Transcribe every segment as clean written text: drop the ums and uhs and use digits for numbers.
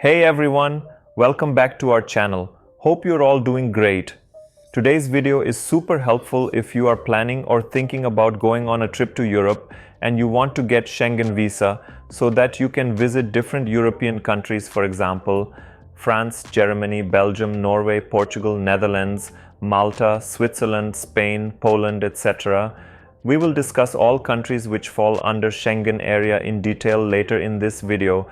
Hey everyone, welcome back to our channel. Hope you're all doing great. Today's video is super helpful if you are planning or thinking about going on a trip to Europe and you want to get Schengen visa so that you can visit different European countries, for example, France, Germany, Belgium, Norway, Portugal, Netherlands, Malta, Switzerland, Spain, Poland, etc. We will discuss all countries which fall under Schengen area in detail later in this video.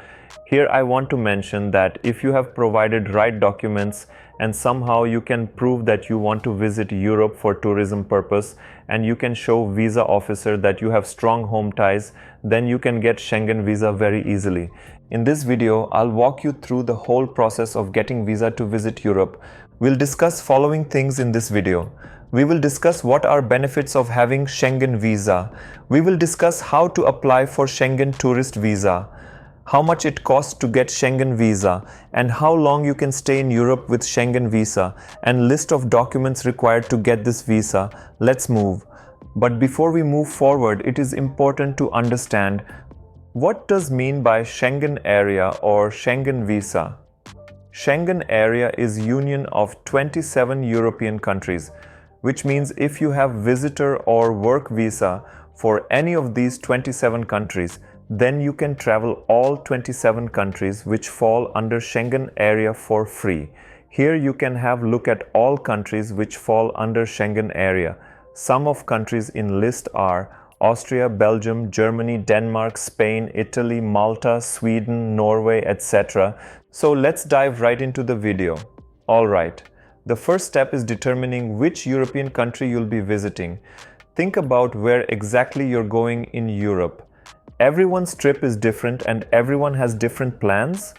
Here I want to mention that if you have provided right documents and somehow you can prove that you want to visit Europe for tourism purpose and you can show visa officer that you have strong home ties, then you can get Schengen visa very easily. In this video, I'll walk you through the whole process of getting visa to visit Europe. We'll discuss following things in this video. We will discuss what are benefits of having Schengen visa. We will discuss how to apply for Schengen tourist visa, how much it costs to get Schengen visa, and how long you can stay in Europe with Schengen visa, and list of documents required to get this visa. Let's move. But before we move forward, it is important to understand what does mean by Schengen area or Schengen visa. Schengen area is union of 27 European countries, which means if you have visitor or work visa for any of these 27 countries, then you can travel all 27 countries which fall under Schengen area for free. Here you can have look at all countries which fall under Schengen area. Some of countries in list are Austria, Belgium, Germany, Denmark, Spain, Italy, Malta, Sweden, Norway, etc. So let's dive right into the video. Alright, the first step is determining which European country you'll be visiting. Think about where exactly you're going in Europe. Everyone's trip is different and everyone has different plans.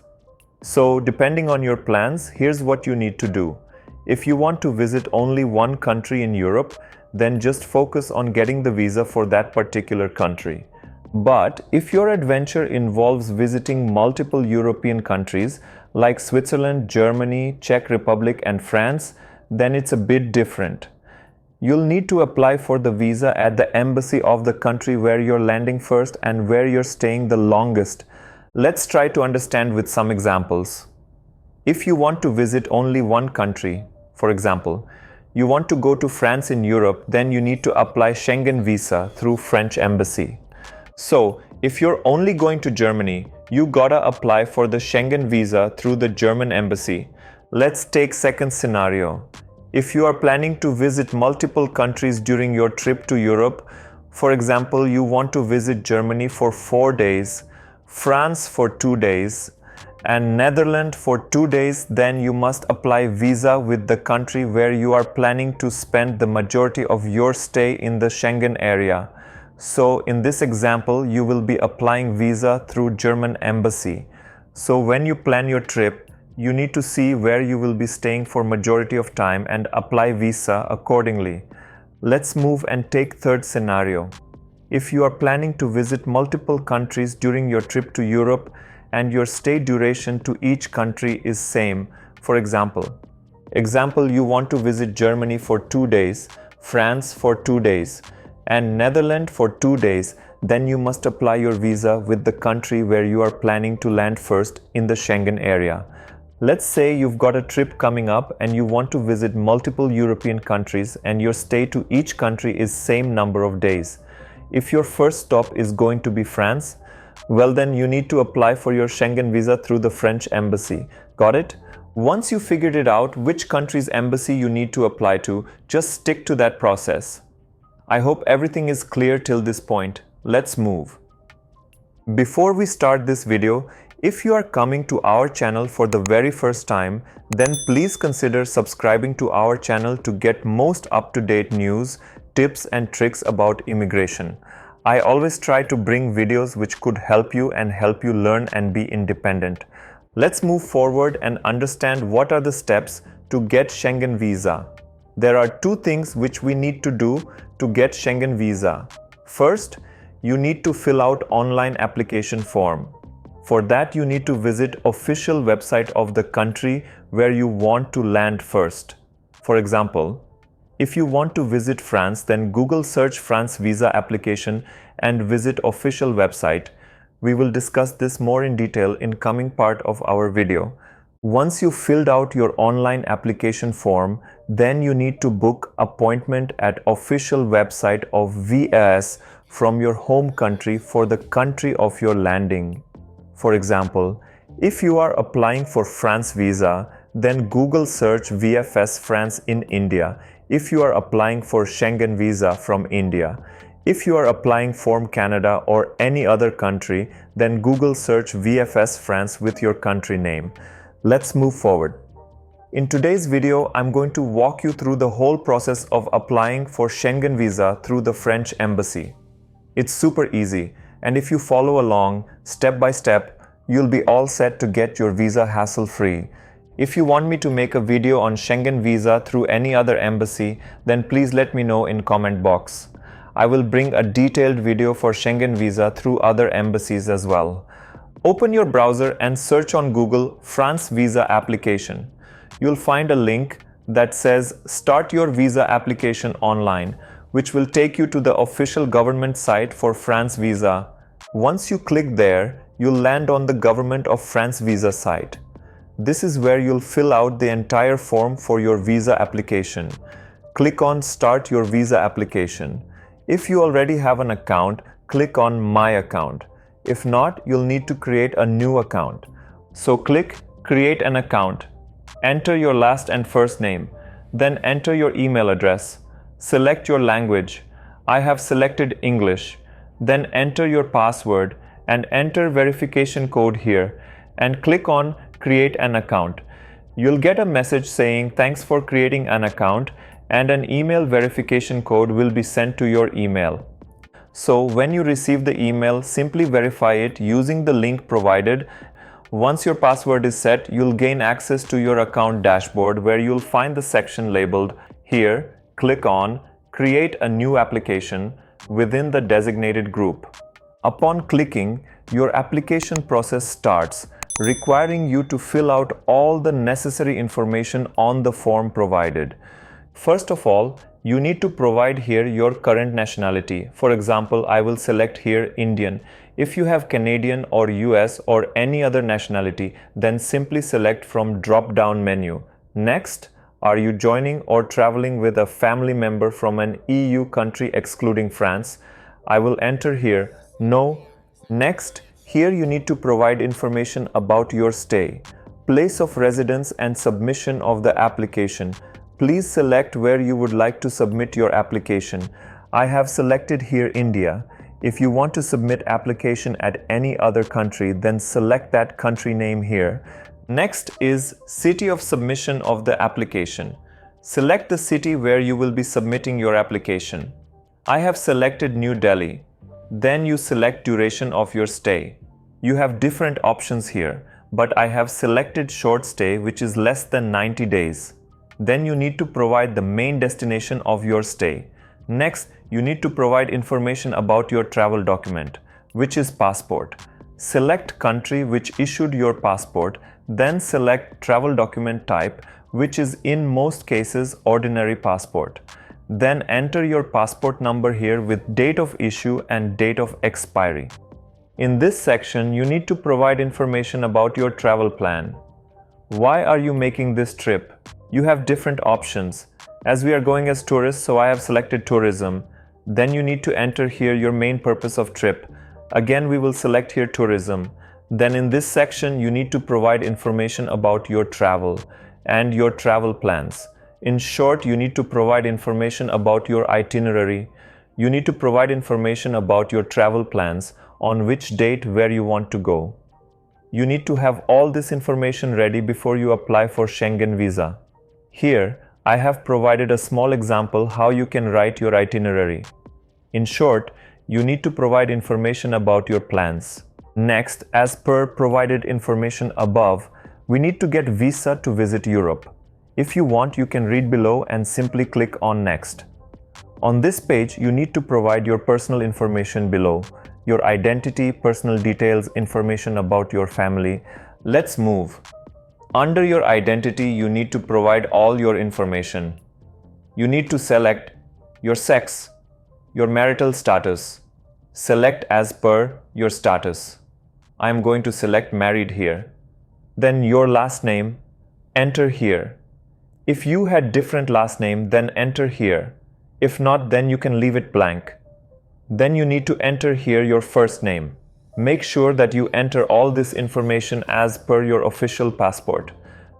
So depending on your plans, here's what you need to do. If you want to visit only one country in Europe, then just focus on getting the visa for that particular country. But if your adventure involves visiting multiple European countries like Switzerland, Germany, Czech Republic and France, then it's a bit different. You'll need to apply for the visa at the embassy of the country where you're landing first and where you're staying the longest. Let's try to understand with some examples. If you want to visit only one country, for example, you want to go to France in Europe, then you need to apply Schengen visa through French embassy. So, if you're only going to Germany, you gotta apply for the Schengen visa through the German embassy. Let's take second scenario. If you are planning to visit multiple countries during your trip to Europe, for example, you want to visit Germany for 4 days, France for 2 days, and Netherlands for 2 days, then you must apply visa with the country where you are planning to spend the majority of your stay in the Schengen area. So in this example, you will be applying visa through German embassy. So when you plan your trip, you need to see where you will be staying for majority of time and apply visa accordingly. Let's move and take third scenario. If you are planning to visit multiple countries during your trip to Europe and your stay duration to each country is same, for example, you want to visit Germany for 2 days, France for 2 days, and Netherlands for 2 days, then you must apply your visa with the country where you are planning to land first in the Schengen area. Let's say you've got a trip coming up and you want to visit multiple European countries and your stay to each country is same number of days. If your first stop is going to be France, well then you need to apply for your Schengen visa through the French embassy. Got it? Once you figured it out which country's embassy you need to apply to, just stick to that process. I hope everything is clear till this point. Let's move. Before we start this video, if you are coming to our channel for the very first time, then please consider subscribing to our channel to get most up-to-date news, tips and tricks about immigration. I always try to bring videos which could help you and help you learn and be independent. Let's move forward and understand what are the steps to get Schengen visa. There are two things which we need to do to get Schengen visa. First, you need to fill out online application form. For that, you need to visit official website of the country where you want to land first. For example, if you want to visit France, then Google search France visa application and visit official website. We will discuss this more in detail in coming part of our video. Once you filled out your online application form, then you need to book appointment at official website of VFS from your home country for the country of your landing. For example, if you are applying for France visa, then Google search VFS France in India. If you are applying for Schengen visa from India. If you are applying from Canada or any other country, then Google search VFS France with your country name. Let's move forward. In today's video, I'm going to walk you through the whole process of applying for Schengen visa through the French embassy. It's super easy, and if you follow along step by step, you'll be all set to get your visa hassle-free. If you want me to make a video on Schengen visa through any other embassy, then please let me know in comment box. I will bring a detailed video for Schengen visa through other embassies as well. Open your browser and search on Google France Visa Application. You'll find a link that says Start your visa application online, which will take you to the official government site for France visa. Once you click there, you'll land on the Government of France visa site. This is where you'll fill out the entire form for your visa application. Click on Start your visa application. If you already have an account, click on My Account. If not, you'll need to create a new account. So click Create an Account. Enter your last and first name. Then enter your email address. Select your language. I have selected English. Then enter your password and enter verification code here and click on Create an Account. You'll get a message saying thanks for creating an account, and an email verification code will be sent to your email. So when you receive the email, simply verify it using the link provided. Once your password is set, you'll gain access to your account dashboard where you'll find the section labeled here. Click on Create a new application within the designated group. Upon clicking, your application process starts, requiring you to fill out all the necessary information on the form provided. First of all, you need to provide here your current nationality. For example, I will select here Indian. If you have Canadian or US or any other nationality, then simply select from drop-down menu. Next, are you joining or traveling with a family member from an EU country excluding France? I will enter here No. Next, here you need to provide information about your stay, place of residence and submission of the application. Please select where you would like to submit your application. I have selected here India. If you want to submit application at any other country, then select that country name here. Next is city of submission of the application. Select the city where you will be submitting your application. I have selected New Delhi. Then you select duration of your stay. You have different options here, but I have selected short stay, which is less than 90 days. Then you need to provide the main destination of your stay. Next, you need to provide information about your travel document, which is passport. Select country which issued your passport, then select travel document type, which is in most cases ordinary passport. Then enter your passport number here with date of issue and date of expiry. In this section, you need to provide information about your travel plan. Why are you making this trip? You have different options. As we are going as tourists, so I have selected tourism. Then you need to enter here your main purpose of trip. Again, we will select here tourism. Then in this section, you need to provide information about your travel and your travel plans. In short, you need to provide information about your itinerary. You need to provide information about your travel plans, on which date, where you want to go. You need to have all this information ready before you apply for Schengen visa. Here, I have provided a small example how you can write your itinerary. In short, you need to provide information about your plans. Next, as per provided information above, we need to get visa to visit Europe. If you want, you can read below and simply click on Next. On this page, you need to provide your personal information below, your identity, personal details, information about your family. Let's move. Under your identity, you need to provide all your information. You need to select your sex, your marital status. Select as per your status. I am going to select married here. Then your last name, enter here. If you had different last name, then enter here. If not, then you can leave it blank. Then you need to enter here your first name. Make sure that you enter all this information as per your official passport.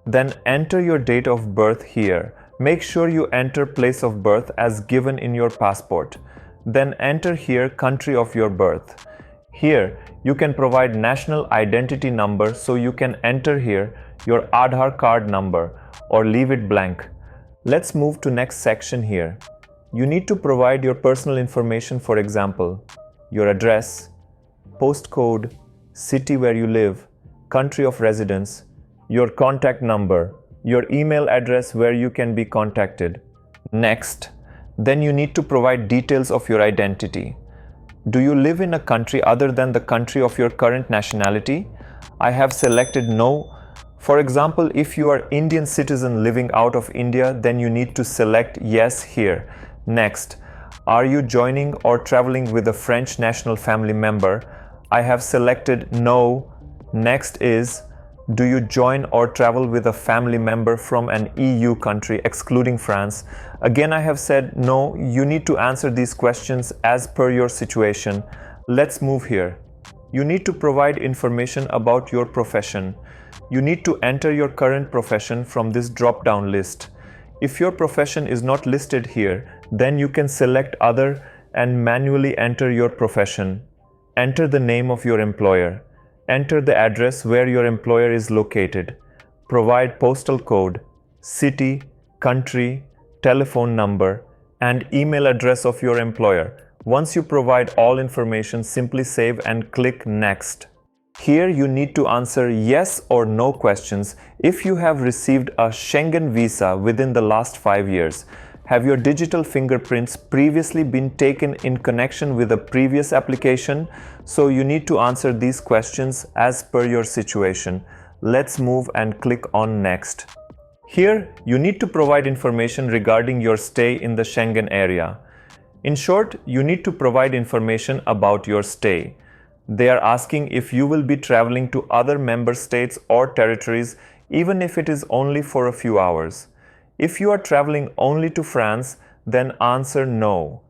Then enter your date of birth here. Make sure you enter place of birth as given in your passport. Then enter here country of your birth. Here you can provide national identity number, so you can enter here your Aadhaar card number or leave it blank. Let's move to next section here. You need to provide your personal information, for example, your address, postcode, city where you live, country of residence, your contact number, your email address where you can be contacted. Next, then you need to provide details of your identity. Do you live in a country other than the country of your current nationality? I have selected no. For example, if you are Indian citizen living out of India, then you need to select yes here. Next, are you joining or traveling with a French national family member? I have selected no. Next is, do you join or travel with a family member from an EU country excluding France? Again, I have said no. You need to answer these questions as per your situation. Let's move here. You need to provide information about your profession. You need to enter your current profession from this drop-down list. If your profession is not listed here, then you can select other and manually enter your profession. Enter the name of your employer. Enter the address where your employer is located. Provide postal code, city, country, telephone number, and email address of your employer. Once you provide all information, simply save and click Next. Here you need to answer yes or no questions. If you have received a Schengen visa within the last 5 years, have your digital fingerprints previously been taken in connection with a previous application? So you need to answer these questions as per your situation. Let's move and click on Next. Here, you need to provide information regarding your stay in the Schengen area. In short, you need to provide information about your stay. They are asking if you will be traveling to other member states or territories, even if it is only for a few hours. If you are traveling only to France, then answer no.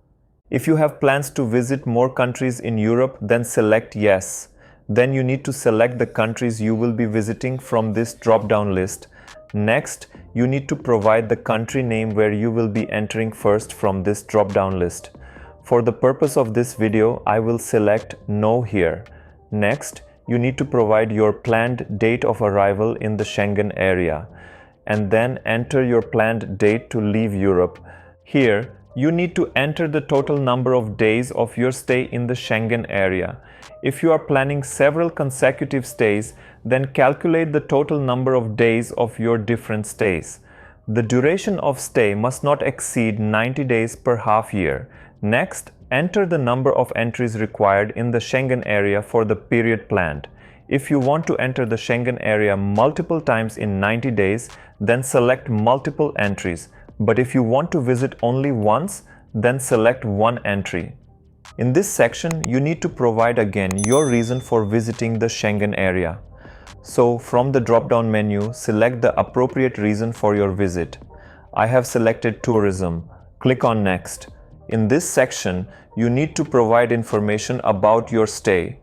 If you have plans to visit more countries in Europe, then select yes. Then you need to select the countries you will be visiting from this drop-down list. Next, you need to provide the country name where you will be entering first from this drop-down list. For the purpose of this video, I will select no here. Next, you need to provide your planned date of arrival in the Schengen area, and then enter your planned date to leave Europe. Here, you need to enter the total number of days of your stay in the Schengen area. If you are planning several consecutive stays, then calculate the total number of days of your different stays. The duration of stay must not exceed 90 days per half year. Next, enter the number of entries required in the Schengen area for the period planned. If you want to enter the Schengen area multiple times in 90 days, then select multiple entries. But if you want to visit only once, then select one entry. In this section, you need to provide again your reason for visiting the Schengen area. So from the drop-down menu, select the appropriate reason for your visit. I have selected tourism. Click on Next. In this section, you need to provide information about your stay.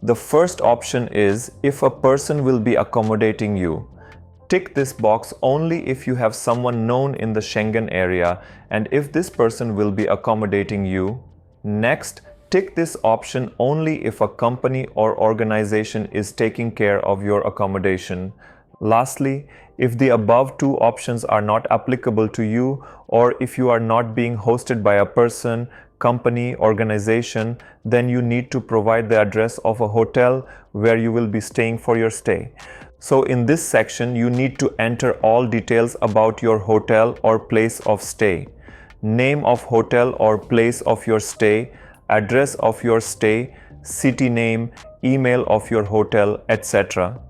The first option is if a person will be accommodating you. Tick this box only if you have someone known in the Schengen area and if this person will be accommodating you. Next, tick this option only if a company or organization is taking care of your accommodation. Lastly, if the above two options are not applicable to you, or if you are not being hosted by a person, company, organization, then you need to provide the address of a hotel where you will be staying for your stay. So in this section, you need to enter all details about your hotel or place of stay. Name of hotel or place of your stay, address of your stay, city name, email of your hotel, etc.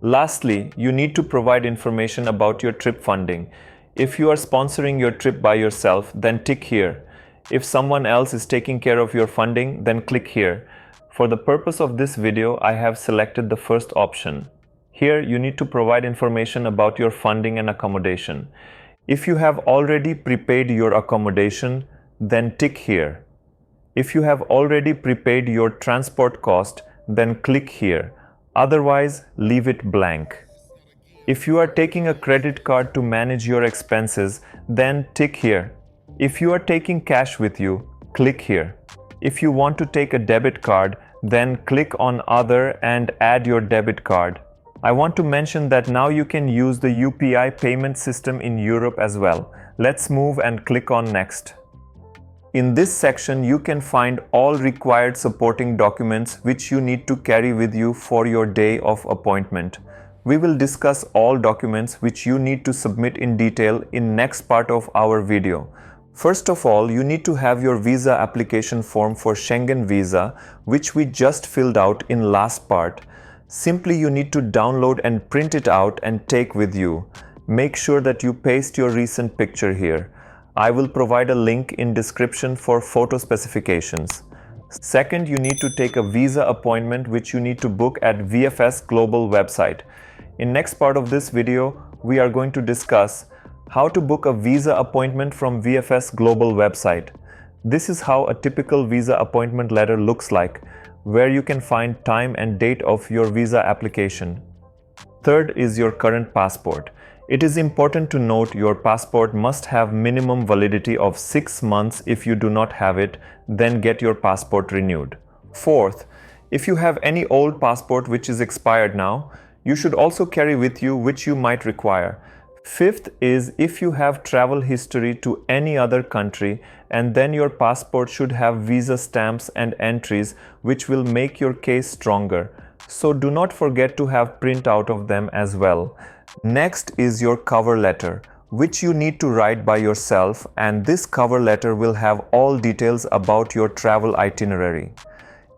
Lastly, you need to provide information about your trip funding. If you are sponsoring your trip by yourself, then tick here. If someone else is taking care of your funding, then click here. For the purpose of this video, I have selected the first option. Here, you need to provide information about your funding and accommodation. If you have already prepaid your accommodation, then tick here. If you have already prepaid your transport cost, then click here. Otherwise, leave it blank. If you are taking a credit card to manage your expenses, then tick here. If you are taking cash with you, click here. If you want to take a debit card, then click on Other and add your debit card. I want to mention that now you can use the UPI payment system in Europe as well. Let's move and click on Next. In this section, you can find all required supporting documents which you need to carry with you for your day of appointment. We will discuss all documents which you need to submit in detail in next part of our video. First of all, you need to have your visa application form for Schengen visa, which we just filled out in last part. Simply you need to download and print it out and take with you. Make sure that you paste your recent picture here. I will provide a link in description for photo specifications. Second, you need to take a visa appointment which you need to book at VFS Global website. In next part of this video, we are going to discuss how to book a visa appointment from VFS Global website. This is how a typical visa appointment letter looks like, where you can find time and date of your visa application. Third is your current passport. It is important to note your passport must have minimum validity of 6 months. If you do not have it, then get your passport renewed. Fourth, if you have any old passport which is expired now, you should also carry with you which you might require. Fifth is if you have travel history to any other country, and then your passport should have visa stamps and entries which will make your case stronger. So do not forget to have printout of them as well. Next is your cover letter, which you need to write by yourself, and this cover letter will have all details about your travel itinerary.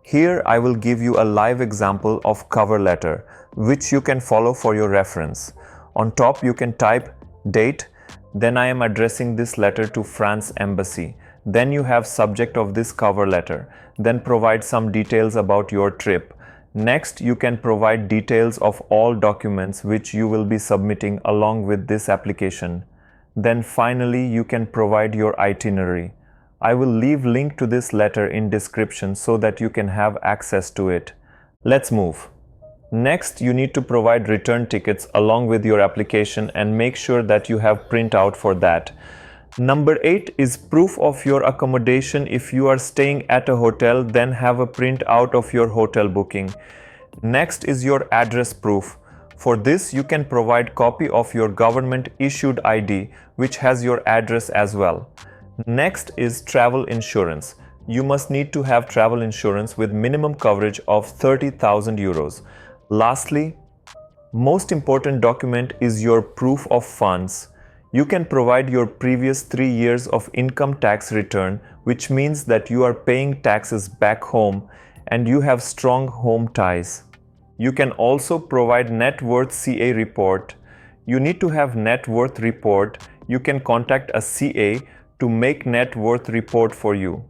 Here I will give you a live example of cover letter, which you can follow for your reference. On top you can type date, then I am addressing this letter to France Embassy. Then you have subject of this cover letter, then provide some details about your trip. Next, you can provide details of all documents which you will be submitting along with this application. Then finally, you can provide your itinerary. I will leave link to this letter in description so that you can have access to it. Let's move. Next, you need to provide return tickets along with your application and make sure that you have printout for that. Number 8 is proof of your accommodation. If you are staying at a hotel, then have a print out of your hotel booking. Next is your address proof. For this, you can provide copy of your government issued ID, which has your address as well. Next is travel insurance. You must need to have travel insurance with minimum coverage of 30,000 euros. Lastly, most important document is your proof of funds. You can provide your previous 3 years of income tax return, which means that you are paying taxes back home and you have strong home ties. You can also provide net worth CA report. You need to have net worth report. You can contact a CA to make net worth report for you.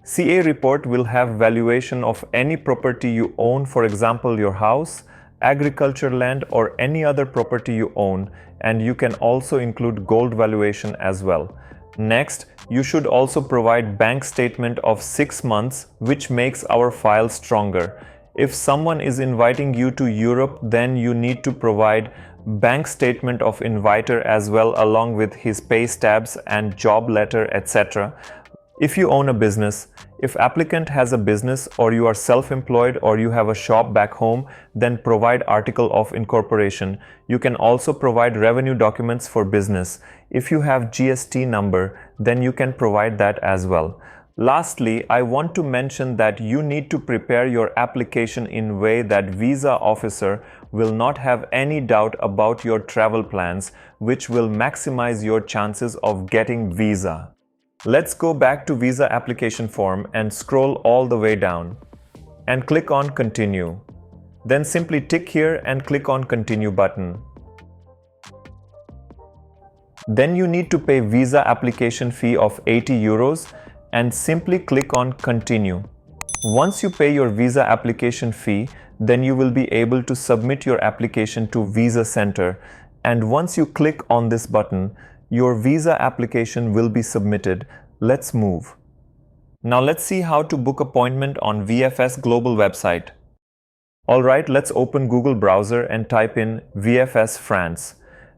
CA report will have valuation of any property you own, for example your house, agriculture land or any other property you own, and you can also include gold valuation as well. Next, you should also provide bank statement of 6 months, which makes our file stronger. If someone is inviting you to Europe, then you need to provide bank statement of inviter as well, along with his pay stubs and job letter, etc. If you own a business, if applicant has a business or you are self-employed or you have a shop back home, then provide article of incorporation. You can also provide revenue documents for business. If you have GST number, then you can provide that as well. Lastly, I want to mention that you need to prepare your application in a way that visa officer will not have any doubt about your travel plans, which will maximize your chances of getting visa. Let's go back to visa application form and scroll all the way down and click on continue. Then simply tick here and click on continue button. Then you need to pay visa application fee of 80 euros and simply click on continue. Once you pay your visa application fee, then you will be able to submit your application to Visa Center. And once you click on this button, your visa application will be submitted. Let's move. Now let's see how to book appointment on VFS Global website. Alright, let's open Google browser and type in VFS France,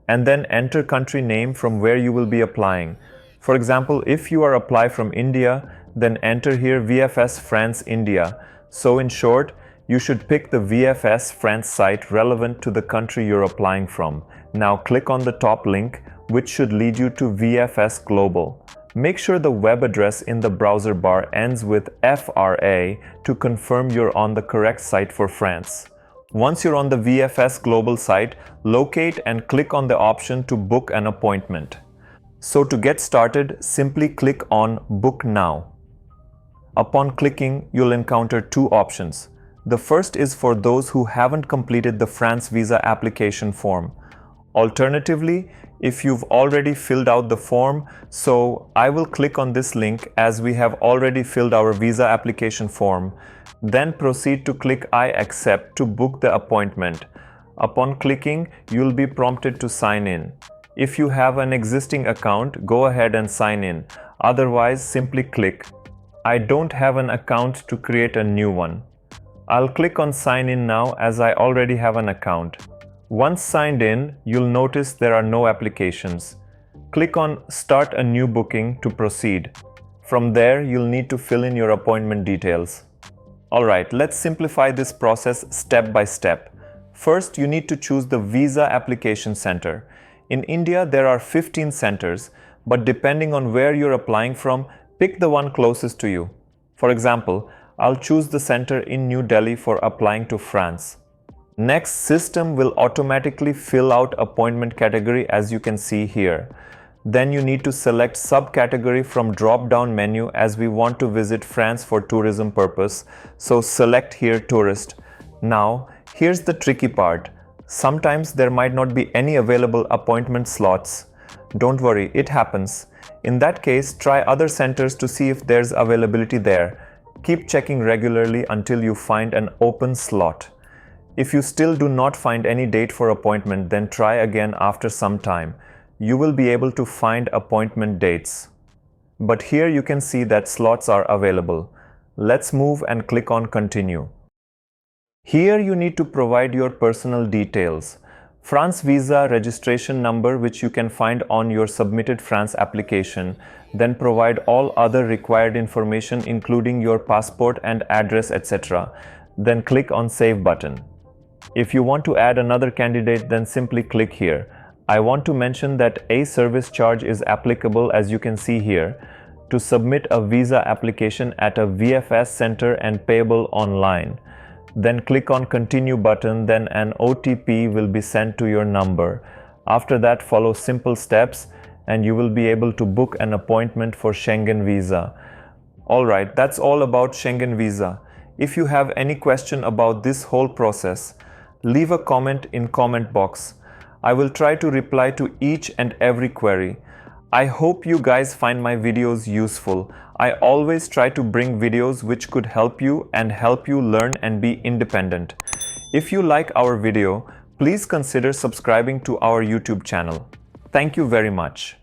and then enter country name from where you will be applying. For example, if you are apply from India, then enter here VFS France India. So in short, you should pick the VFS France site relevant to the country you're applying from. Now click on the top link, which should lead you to VFS Global. Make sure the web address in the browser bar ends with FRA to confirm you're on the correct site for France. Once you're on the VFS Global site, locate and click on the option to book an appointment. So to get started, simply click on Book Now. Upon clicking, you'll encounter two options. The first is for those who haven't completed the France visa application form. Alternatively, if you've already filled out the form, so I will click on this link as we have already filled our visa application form. Then proceed to click I accept to book the appointment. Upon clicking, you'll be prompted to sign in. If you have an existing account, go ahead and sign in. Otherwise, simply click I don't have an account to create a new one. I'll click on sign in now as I already have an account. Once signed in, you'll notice there are no applications. Click on Start a new booking to proceed. From there, you'll need to fill in your appointment details. Alright, let's simplify this process step by step. First, you need to choose the Visa Application Center. In India, there are 15 centers, but depending on where you're applying from, pick the one closest to you. For example, I'll choose the center in New Delhi for applying to France. Next, system will automatically fill out appointment category as you can see here. Then you need to select subcategory from drop-down menu as we want to visit France for tourism purpose. So select here tourist. Now, here's the tricky part. Sometimes there might not be any available appointment slots. Don't worry, it happens. In that case, try other centers to see if there's availability there. Keep checking regularly until you find an open slot. If you still do not find any date for appointment, then try again after some time. You will be able to find appointment dates. But here you can see that slots are available. Let's move and click on Continue. Here you need to provide your personal details. France visa registration number, which you can find on your submitted France application. Then provide all other required information including your passport and address, etc. Then click on Save button. If you want to add another candidate, then simply click here. I want to mention that a service charge is applicable as you can see here to submit a visa application at a VFS center and payable online. Then click on Continue button, then an OTP will be sent to your number. After that, follow simple steps and you will be able to book an appointment for Schengen Visa. Alright, that's all about Schengen Visa. If you have any question about this whole process, leave a comment in comment box. I will try to reply to each and every query. I hope you guys find my videos useful. I always try to bring videos which could help you and help you learn and be independent. If you like our video, please consider subscribing to our YouTube channel. Thank you very much.